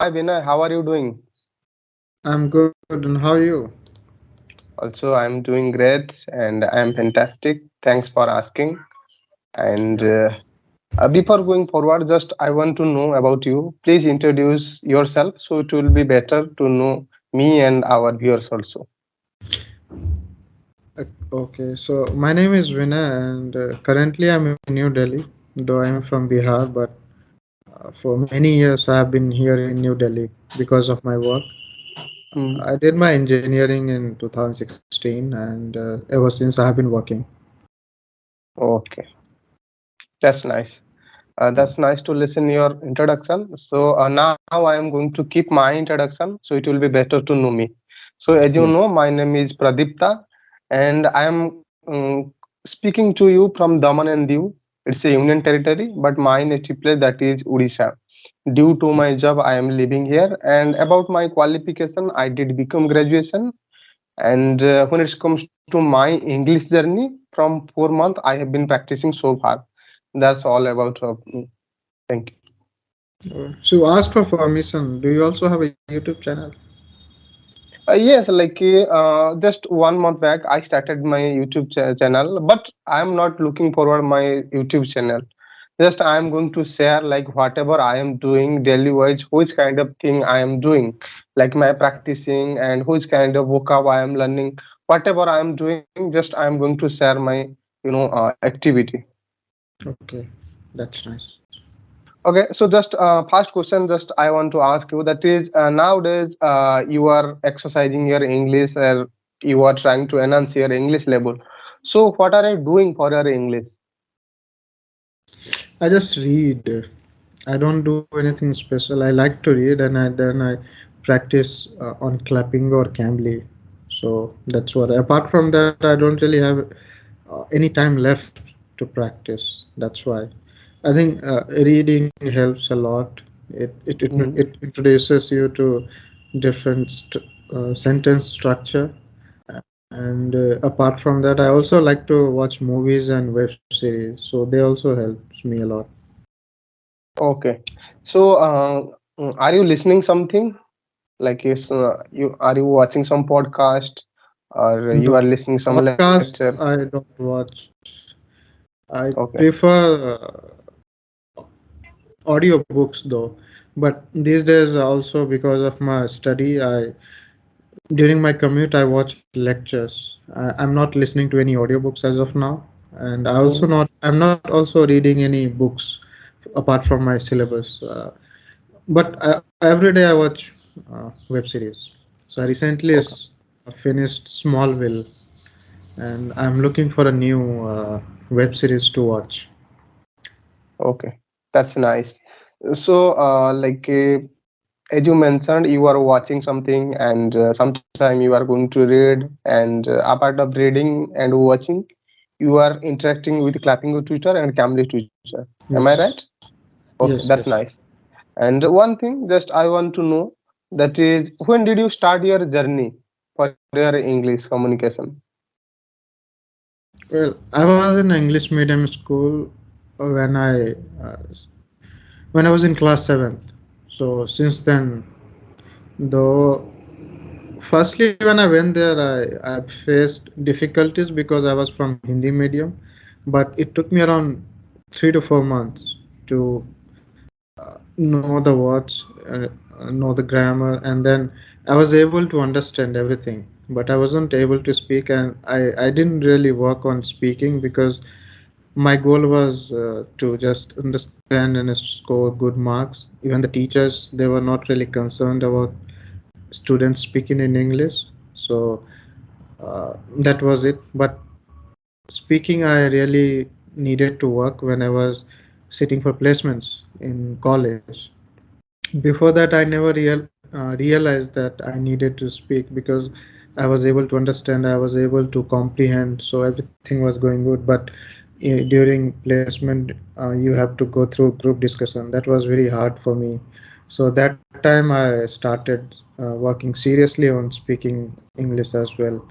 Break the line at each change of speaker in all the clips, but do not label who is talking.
Hi Vinay, how are you doing?
I'm good, and how are you?
Also, I'm doing great and I'm fantastic. Thanks for asking. And
Yeah.
before going forward, just I want to know about you. Please introduce yourself so it will be better to know me and our viewers also.
Okay, so my name is Vinay, and currently I'm in New Delhi, though I'm from Bihar, but for many years I have been here in New Delhi because of my work.
Hmm.
I did my engineering in 2016, and ever since I have been working.
Okay, that's nice. That's nice to listen your introduction. So now I am going to keep my introduction so it will be better to know me. So as you
Yeah.
know, my name is Pradipta and I am speaking to you from Daman and Diu. It's a union territory, but my native place that is Odisha. Due to my job, I am living here. And about my qualification, I did become graduation. And when it comes to my English journey, from 4 months, I have been practicing so far. That's all about me. Thank you.
So ask for permission. Do you also have a YouTube channel?
Yes, just 1 month back, I started my YouTube channel, but I'm not looking forward my YouTube channel. Just I am going to share like whatever I am doing daily wise, which kind of thing I am doing, like my practicing and which kind of vocab I am learning, whatever I am doing. Just I am going to share my activity.
Okay, that's nice.
Okay, so just first question, just I want to ask you that is nowadays you are exercising your English or you are trying to enhance your English level. So what are you doing for your English?
I just read. I don't do anything special. I like to read, and then I practice on clapping or cambly. So that's what. Apart from that, I don't really have any time left to practice. That's why I think reading helps a lot. It
Mhm.
introduces you to different sentence structure, and apart from that, I also like to watch movies and web series. So they also helps me a lot.
Okay, so are you listening something? Like is you are you watching some podcast or you are
No,
listening some lecture?
podcasts I don't watch. I
Okay.
prefer audiobooks though. But these days also because of my study, I during my commute I watch lectures. I'm not listening to any audiobooks as of now, and
Mhm.
I'm not also reading any books apart from my syllabus. But every day I watch web series. So I recently
Okay.
finished Smallville, and I'm looking for a new web series to watch.
Okay, that's nice. So, as you mentioned, you are watching something, and sometime you are going to read, and apart of reading and watching, you are interacting with clapping with Twitter and Cambly Twitter. Am I right?
Yes,
Okay,
yes,
that's
yes.
nice. And one thing, just I want to know that is, when did you start your journey for your English communication?
Well, I was in English medium school when uh, when I was in class seventh. So since then, though, firstly when I went there, I faced difficulties because I was from Hindi medium, but it took me around 3 to 4 months to know the words, know the grammar, and then I was able to understand everything. But I wasn't able to speak, and I didn't really work on speaking because my goal was to just understand and score good marks. Even the teachers, they were not really concerned about students speaking in English. So that was it. But speaking, I really needed to work when I was sitting for placements in college. Before that, I never realized that I needed to speak because I was able to understand, I was able to comprehend, so everything was going good. But during placement, you have to go through group discussion. That was very hard for me. So that time I started working seriously on speaking English as well.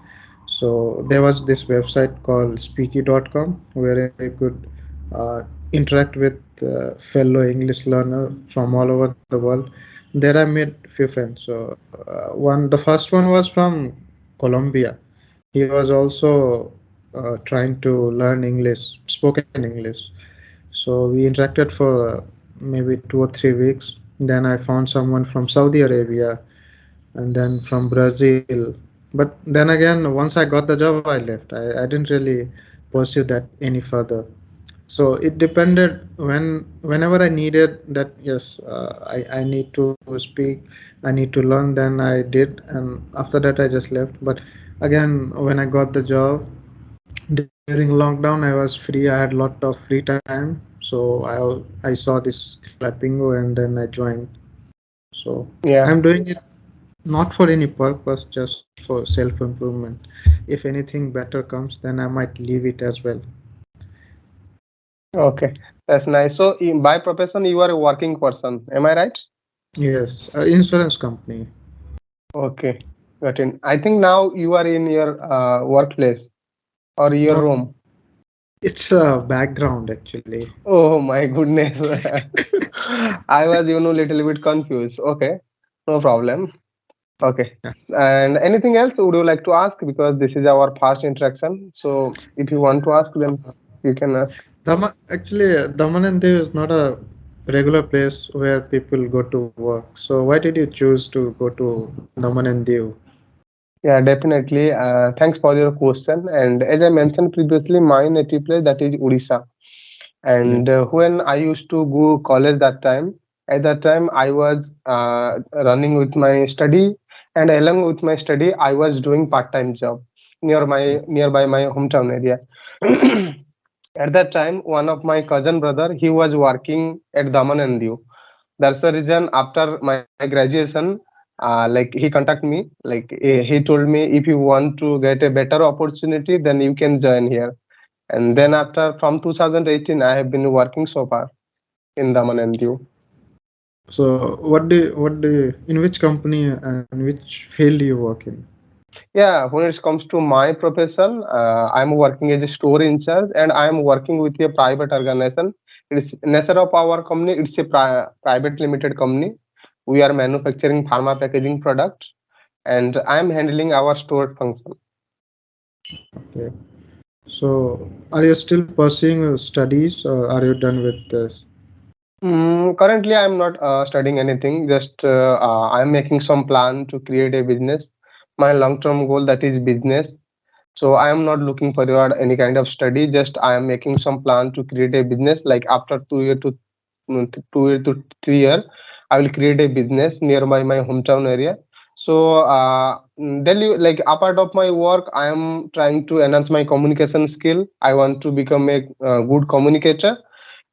So there was this website called speaky.com where I could uh, interact with fellow English learner from all over the world. there I made few friends. So the first one was from Colombia. He was also trying to learn English, spoken English. So we interacted for maybe 2 or 3 weeks. Then I found someone from Saudi Arabia and then from Brazil. But then again, once I got the job, I left. I didn't really pursue that any further. So it depended whenever I needed that. Yes, I need to speak. I need to learn. Then I did, and after that I just left. But again, when I got the job during lockdown, I was free. I had a lot of free time, so I saw this Clappingo and then I joined. So I'm
Yeah.
doing it not for any purpose, just for self improvement. If anything better comes, then I might leave it as well.
Okay, that's nice. So, by profession, you are a working person. Am I right?
Yes, insurance company.
Okay, got it. I think now you are in your workplace or your
No,
room.
it's a background actually.
Oh my goodness. I was, little bit confused. Okay, no problem. Okay.
Yeah.
And anything else would you like to ask? Because this is our first interaction. So if you want to ask, then you can ask.
Daman and Diu is not a regular place where people go to work. So why did you choose to go to Daman and Diu?
Yeah, definitely. Thanks for your question. And as I mentioned previously, my native place that is Odisha.
Yeah.
And when I used to go college that time, at that time I was running with my study, and along with my study, I was doing part-time job nearby my hometown area. At that time, one of my cousin brother, he was working at Daman and Diu. That's the reason after my graduation, like he contact me, like he told me, if you want to get a better opportunity, then you can join here. And then after from 2018, I have been working so far in Daman and Diu.
So in which company and which field you work in?
Yeah, when it comes to my profession, I'm working as a store in charge, and I'm working with a private organization. It's nature of our company. It's a private limited company. We are manufacturing pharma packaging product, and I'm handling our store function.
Okay. So are you still pursuing studies or are you done with this?
Currently, I'm not studying anything. Just I'm making some plan to create a business. My long-term goal that is business. So I am not looking forward any kind of study. Just I am making some plan to create a business. Like after 2 year to 2 year to 3 year, I will create a business nearby my hometown area. So Delhi, like apart of my work, I am trying to enhance my communication skill. I want to become a good communicator,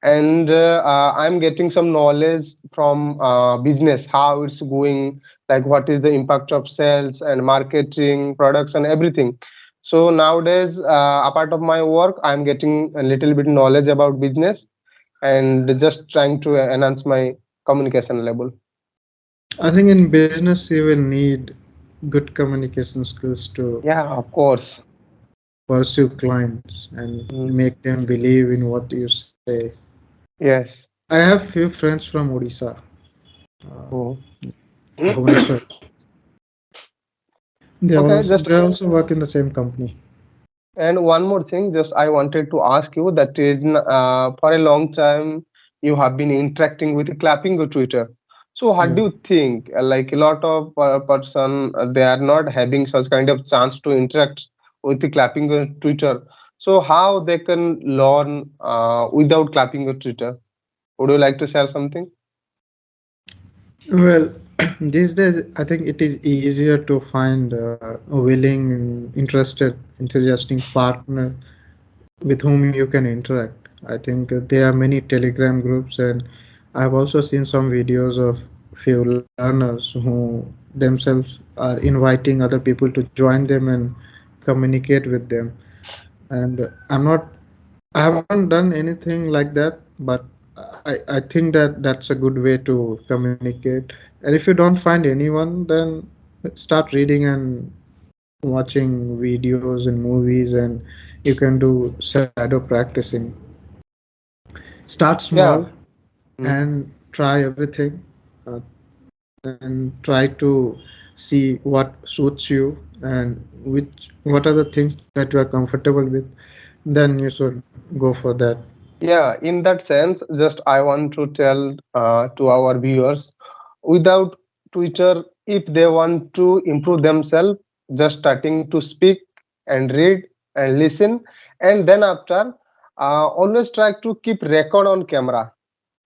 and I'm getting some knowledge from business, how it's going, like what is the impact of sales and marketing, products, and everything. So nowadays, apart of my work, I'm getting a little bit knowledge about business and just trying to enhance my communication level.
I think in business you will need good communication skills to
Yeah, of course.
pursue clients and
Mm,
make them believe in what you say.
yes.
I have few friends from Odisha, uh,
Oh.
Bhubaneswar.
Okay,
They
just
also work in the same company.
and one more thing, just I wanted to ask you that is for a long time you have been interacting with clapping or Twitter. So
Yeah.
what do you think? Like a lot of person, they are not having such kind of chance to interact with the clapping or Twitter. So how they can learn without clapping or Twitter? Would you like to share something?
Well, these days I think it is easier to find a willing, interested, enthusiastic partner with whom you can interact. I think there are many Telegram groups, and I have also seen some videos of few learners who themselves are inviting other people to join them and communicate with them. And I haven't done anything like that, but I think that that's a good way to communicate. And if you don't find anyone, then start reading and watching videos and movies, and you can do shadow practicing. Start small
Yeah. Mm.
and try everything. Uh, and try to see what suits you and which what are the things that you are comfortable with. Then you should go for that.
Yeah, in that sense, just I want to tell to our viewers, without Twitter, if they want to improve themselves, just starting to speak and read and listen, and then after, always try to keep record on camera.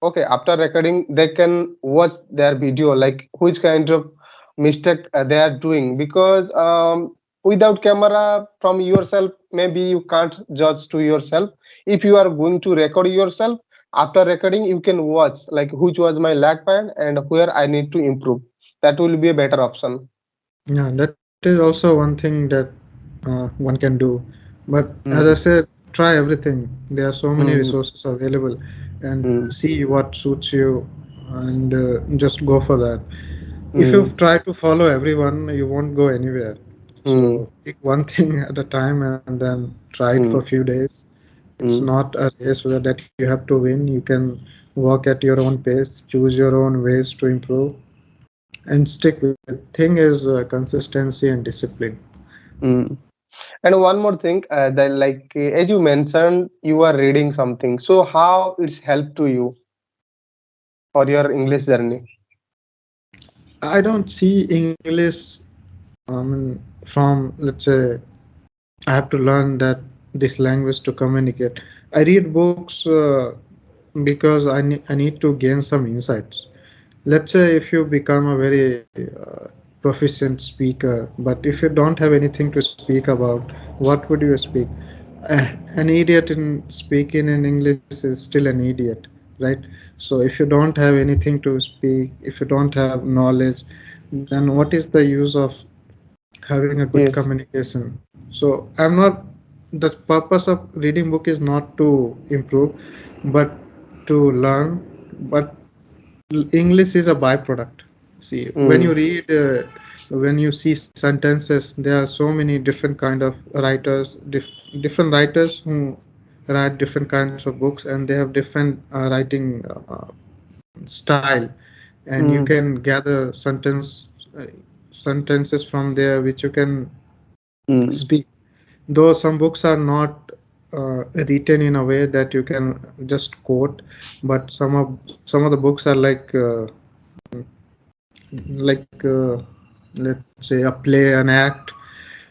Okay, after recording, they can watch their video, like which kind of mistake they are doing, because without camera from yourself, maybe you can't judge to yourself. If you are going to record yourself, after recording, you can watch like which was my lag point and where I need to improve. That will be a better option.
Yeah, that is also one thing that one can do. But as I
Mm,
said, try everything. There are so many
mm,
resources available, and
mm,
see what suits you, and just go for that. If you
mm,
try to follow everyone, you won't go anywhere.
mm,
So pick one thing at a time and then try it for a
mm,
few days. It's
mm,
not a race where that you have to win. You can walk at your own pace, choose your own ways to improve, and stick with it. Thing is consistency and discipline.
mm. And one more thing, that like as you mentioned, you are reading something. So how it's helped to you for your English journey?
I don't see English from, let's say, I have to learn that this language to communicate. I read books because I need to gain some insights. Let's say if you become a very proficient speaker, but if you don't have anything to speak about, what would you speak? An idiot in speaking in English is still an idiot, right? So if you don't have anything to speak, if you don't have knowledge, then what is the use of having a good
Yes.
communication? So I'm not, the purpose of reading book is not to improve, but to learn. But English is a byproduct. See, when you
Mm,
read, when you see sentences, there are so many different kind of writers, different writers who write different kinds of books, and they have different writing style, and you
mm,
can gather sentences from there which you can
mm,
speak. Though some books are not written in a way that you can just quote, but some of the books are like let's say a play, an act.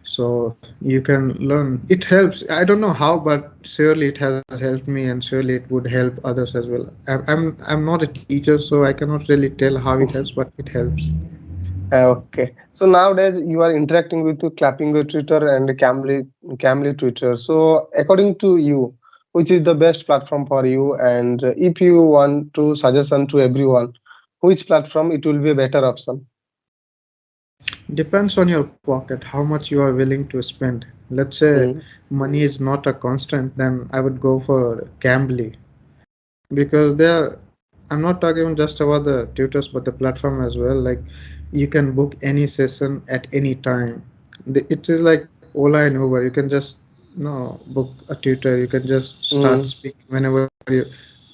So you can learn. It helps. I don't know how, but surely it has helped me, and surely it would help others as well. I'm not a teacher, so I cannot really tell how it helps, but it helps.
okay. So nowadays you are interacting with the Clapping Twitter and Camly Twitter. So according to you, which is the best platform for you? And if you want to suggestion to everyone, which platform it will be a better option?
Depends on your pocket, how much you are willing to spend. Let's say
Mm,
money is not a constant, then I would go for Cambly, because there, I'm not talking just about the tutors but the platform as well. Like, you can book any session at any time. It is like Ola and Uber. You can just book a tutor. You can just start
mm,
speaking whenever you.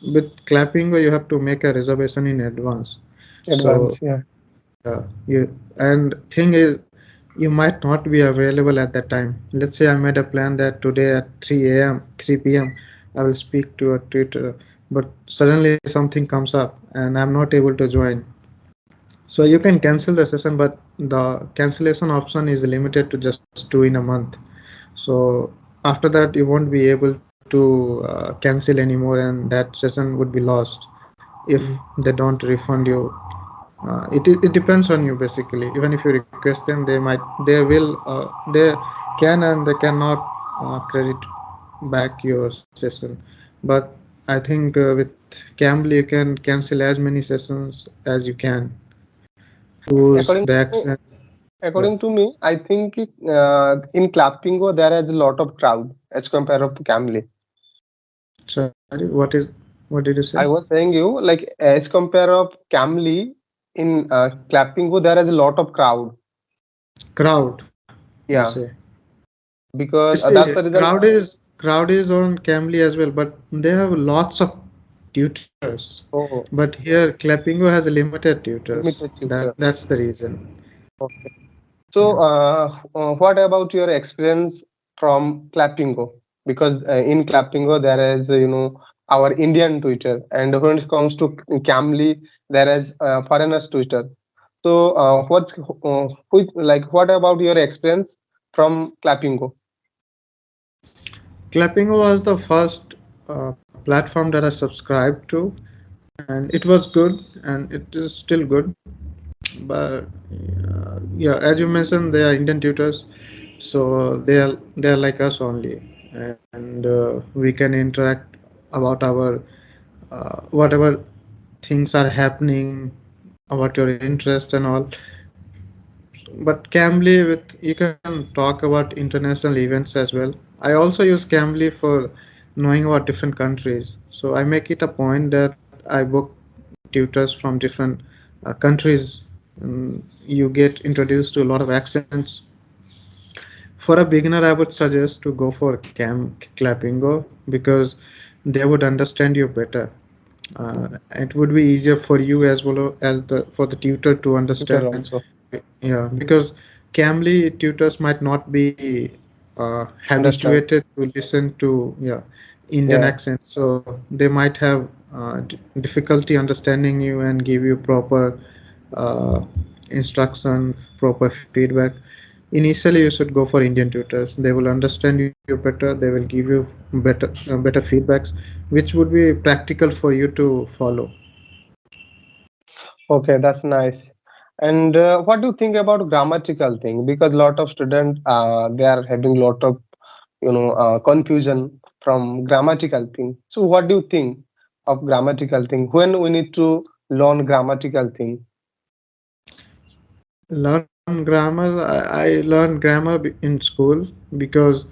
With Clapping, you have to make a reservation in advance. So
advance, yeah.
you, and thing is, you might not be available at that time. Let's say I made a plan that today at 3 a.m., 3 p.m., I will speak to a tutor, but suddenly something comes up and I'm not able to join. So you can cancel the session, but the cancellation option is limited to just two in a month. So after that, you won't be able to cancel anymore, and that session would be lost if
Mm,
they don't refund you. It depends on you basically. Even if you request them, they can and they cannot credit back your session. But I think with Cambly you can cancel as many sessions as you can. Choose the
according to
accent. Yeah.
according to me, I think in Clappingo there is a lot of crowd as compared to Camly.
Sorry, what did you say?
I was saying you like as compare of Camly in Clappingo there is a lot of crowd.
Crowd, you say.
Yeah, because
See,
that's the reason.
crowd is on Cambly as well, but they have lots of tutors.
Oh,
But here Clapingo has limited tutors.
limited tutor.
That's the reason.
Okay. So,
Yeah.
what about your experience from Clappingo? Because in Clappingo there is, our Indian Twitter, and when it comes to Camly, there is foreigners Twitter. So, what about your experience from Clappingo?
Clapingo was the first platform that I subscribed to, and it was good, and it is still good. But yeah, as you mentioned, they are Indian tutors, so they are like us only, and we can interact about our whatever things are happening about your interest and all. But Cambly, with you can talk about international events as well. I also use Cambly for knowing about different countries. So I make it a point that I book tutors from different countries. You get introduced to a lot of accents. For a beginner, I would suggest to go for Clapingo because they would understand you better. It would be easier for you as well as the for the tutor to
Twitter
understand.
also
Yeah, because Cambly tutors might not be
understand.
habituated to listen to, yeah, Indian
Yeah.
accent, so they might have difficulty understanding you and give you proper uh, instruction, proper feedback. Initially, you should go for Indian tutors. They will understand you better. They will give you better feedbacks, which would be practical for you to follow.
Okay, that's nice. And what do you think about grammatical thing? Because lot of students they are having lot of confusion from grammatical thing. So what do you think of grammatical thing? When we need to learn grammatical thing?
Learn grammar. I learned grammar in school because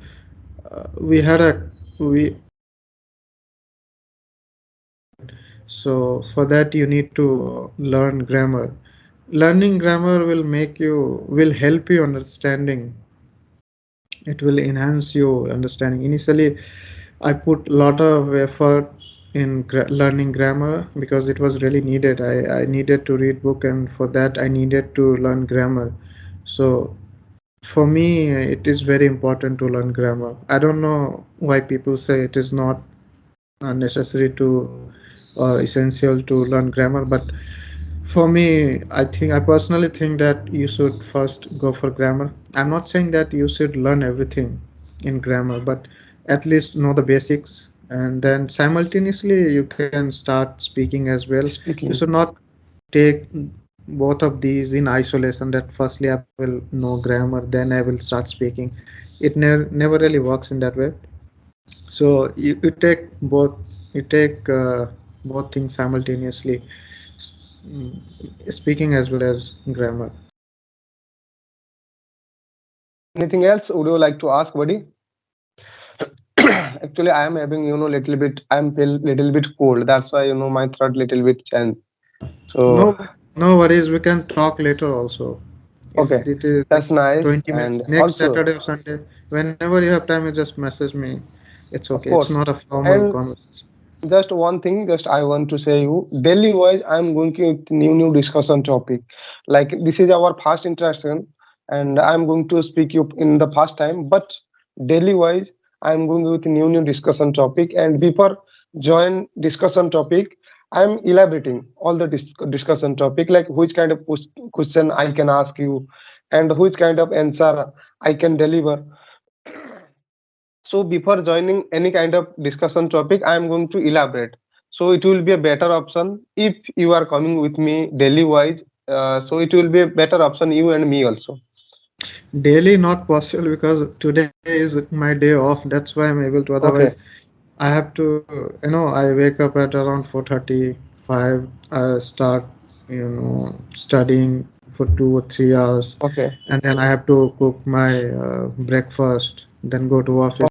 we had a we so for that you need to learn grammar. Learning grammar will help you understanding. It will enhance your understanding. Initially, I put a lot of effort in learning grammar because it was really needed. I needed to read book, and for that I needed to learn grammar. So for me, it is very important to learn grammar. I don't know why people say it is not necessary to or essential to learn grammar, but for me, I personally think that you should first go for grammar. I'm not saying that you should learn everything in grammar, but at least know the basics, and then simultaneously you can start speaking as well. You should
Speaking.
not take both of these in isolation, that firstly I will know grammar, then I will start speaking. It never really works in that way. So you take both, you take both things simultaneously, s- mm, speaking as well as grammar.
Anything else would you like to ask, buddy? Actually, I am having little bit. I'm feel little bit cold. That's why my throat little bit changed. So
No, no worries. We can talk later also. If
okay,
it is like
that's nice.
20 minutes,
And
next
also,
Saturday or Sunday, whenever you have time, you just message me. It's okay.
of
It's
course,
not a formal
and
conversation.
just one thing, just I want to say you daily wise I'm going to with new discussion topic. Like this is our first interaction, and I'm going to speak you in the first time. But daily wise I'm going with new discussion topic, and before join discussion topic, I'm elaborating all the discussion topic, like which kind of question I can ask you, and which kind of answer I can deliver. So before joining any kind of discussion topic, I am going to elaborate. So it will be a better option if you are coming with me daily wise. So it will be a better option you and me also.
Daily not possible because today is my day off. That's why I'm able to. Otherwise,
Okay,
I have to. I wake up at around 4:35. I start, studying for 2 or 3 hours,
okay,
and then I have to cook my breakfast, then go to office.